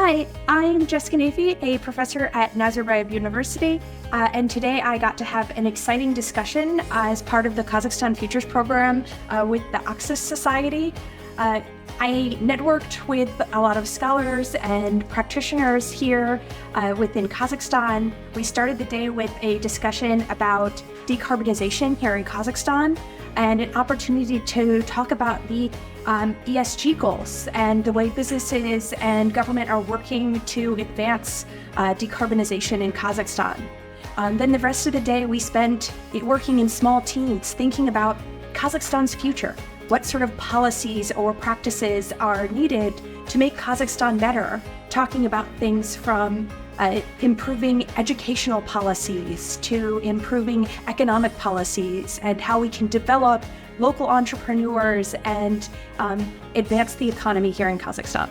Hi, I'm Jessica Neafie, a professor at Nazarbayev University, and today I got to have an exciting discussion as part of the Kazakhstan Futures program with the Access Society. I networked with a lot of scholars and practitioners here within Kazakhstan. We started the day with a discussion about decarbonization here in Kazakhstan and an opportunity to talk about the ESG goals and the way businesses and government are working to advance decarbonization in Kazakhstan. Then the rest of the day we spent working in small teams thinking about Kazakhstan's future. What sort of policies or practices are needed to make Kazakhstan better? Talking about things from improving educational policies to improving economic policies and how we can develop local entrepreneurs and advance the economy here in Kazakhstan.